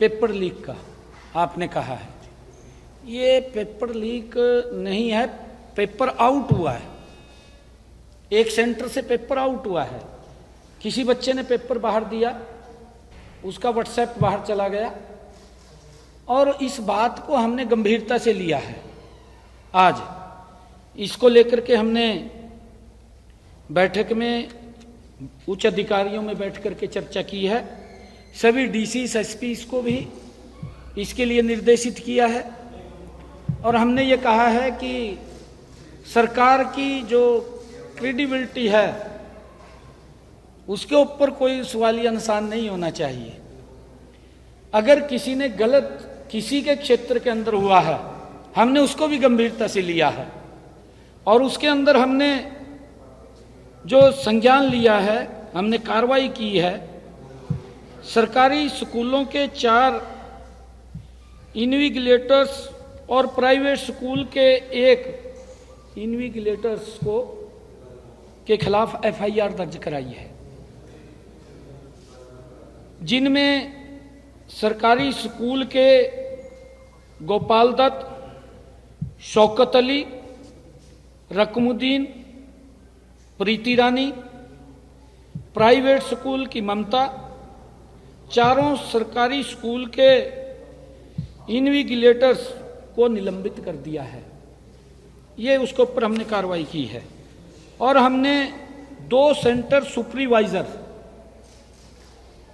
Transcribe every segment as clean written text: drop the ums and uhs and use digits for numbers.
Paper leak का आपने कहा है, ये पेपर लीक नहीं है, पेपर आउट हुआ है। एक सेंटर से पेपर आउट हुआ है, किसी बच्चे ने पेपर बाहर दिया, उसका व्हाट्सएप बाहर चला गया और इस बात को हमने गंभीरता से लिया है। आज इसको लेकर के हमने बैठक में उच्च अधिकारियों में बैठ करके चर्चा की है। सभी डीसी एसपी को भी इसके लिए निर्देशित किया है और हमने ये कहा है कि सरकार की जो क्रेडिबिलिटी है उसके ऊपर कोई सवालिया निशान नहीं होना चाहिए। अगर किसी ने गलत किसी के क्षेत्र के अंदर हुआ है, हमने उसको भी गंभीरता से लिया है और उसके अंदर हमने जो संज्ञान लिया है, हमने कार्रवाई की है। सरकारी स्कूलों के 4 इन्विजिलेटर्स और प्राइवेट स्कूल के 1 इन्विजिलेटर्स को के खिलाफ एफआईआर दर्ज कराई है, जिनमें सरकारी स्कूल के गोपाल दत्त, शौकत अली, रकमुद्दीन, प्रीति रानी, प्राइवेट स्कूल की ममता, चारों सरकारी स्कूल के इन्विजिलेटर्स को निलंबित कर दिया है। ये उसके ऊपर हमने कार्रवाई की है और हमने 2 सेंटर सुपरवाइजर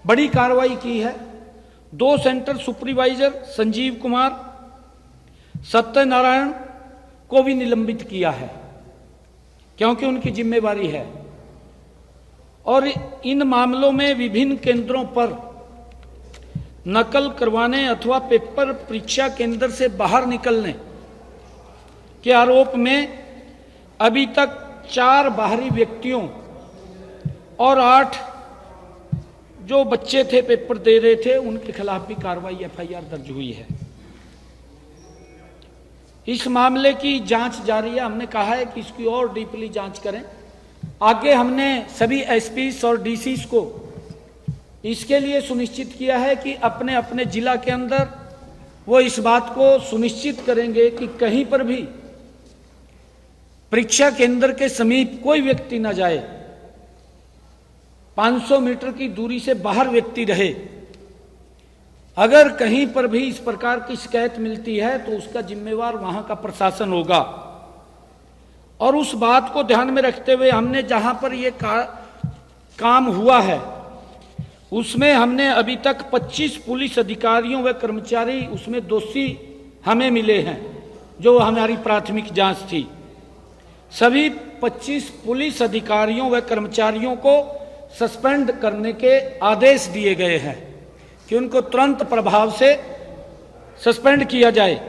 बड़ी कार्रवाई की है। 2 सेंटर सुपरवाइजर संजीव कुमार, सत्यनारायण को भी निलंबित किया है क्योंकि उनकी जिम्मेवारी है। और इन मामलों में विभिन्न केंद्रों पर नकल करवाने अथवा पेपर परीक्षा केंद्र से बाहर निकलने के आरोप में अभी तक 4 बाहरी व्यक्तियों और 8 जो बच्चे थे पेपर दे रहे थे उनके खिलाफ भी कार्रवाई एफआईआर दर्ज हुई है। इस मामले की जांच जारी है। हमने कहा है कि इसकी और डीपली जांच करें। आगे हमने सभी एसपीस और डीसीस को इसके लिए सुनिश्चित किया है कि अपने अपने जिला के अंदर वो इस बात को सुनिश्चित करेंगे कि कहीं पर भी परीक्षा केंद्र के समीप कोई व्यक्ति न जाए, 500 मीटर की दूरी से बाहर व्यक्ति रहे। अगर कहीं पर भी इस प्रकार की शिकायत मिलती है तो उसका जिम्मेवार वहां का प्रशासन होगा। और उस बात को ध्यान में रखते हुए हमने जहां पर यह काम हुआ है उसमें हमने अभी तक 25 पुलिस अधिकारियों व कर्मचारी उसमें दोषी हमें मिले हैं, जो हमारी प्राथमिक जांच थी। सभी 25 पुलिस अधिकारियों व कर्मचारियों को सस्पेंड करने के आदेश दिए गए हैं कि उनको तुरंत प्रभाव से सस्पेंड किया जाए,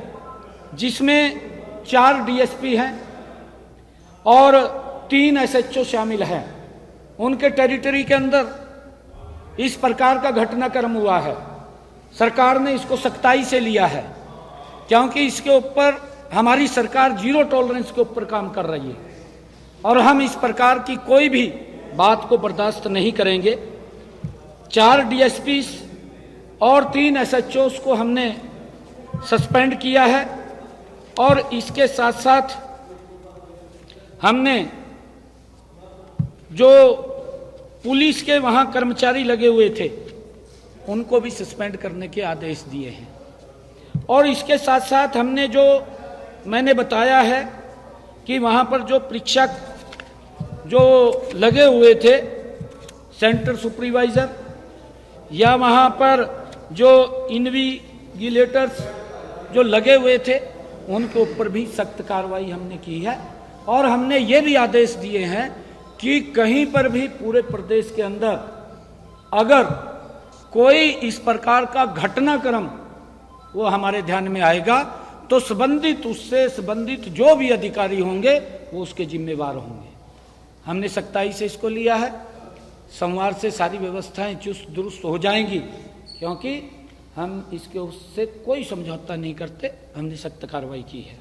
जिसमें 4 डीएसपी हैं और 3 एसएचओ शामिल हैं। उनके टेरिटरी के अंदर इस प्रकार का घटनाक्रम हुआ है। सरकार ने इसको सख्ताई से लिया है क्योंकि इसके ऊपर हमारी सरकार 0 टॉलरेंस के ऊपर काम कर रही है और हम इस प्रकार की कोई भी बात को बर्दाश्त नहीं करेंगे। 4 डीएसपी और 3 एसएचओ को हमने सस्पेंड किया है और इसके साथ साथ हमने जो पुलिस के वहां कर्मचारी लगे हुए थे उनको भी सस्पेंड करने के आदेश दिए हैं। और इसके साथ साथ हमने जो मैंने बताया है कि वहां पर जो परीक्षा जो लगे हुए थे सेंटर सुपरवाइजर या वहां पर जो इन्विजिलेटर्स जो लगे हुए थे उनके ऊपर भी सख्त कार्रवाई हमने की है। और हमने ये भी आदेश दिए हैं कि कहीं पर भी पूरे प्रदेश के अंदर अगर कोई इस प्रकार का घटनाक्रम वो हमारे ध्यान में आएगा तो उससे संबंधित जो भी अधिकारी होंगे वो उसके जिम्मेवार होंगे। हमने सख्ताई से इसको लिया है। सोमवार से सारी व्यवस्थाएं चुस्त दुरुस्त हो जाएंगी क्योंकि हम इसके उससे कोई समझौता नहीं करते। हमने सख्त कार्रवाई की है।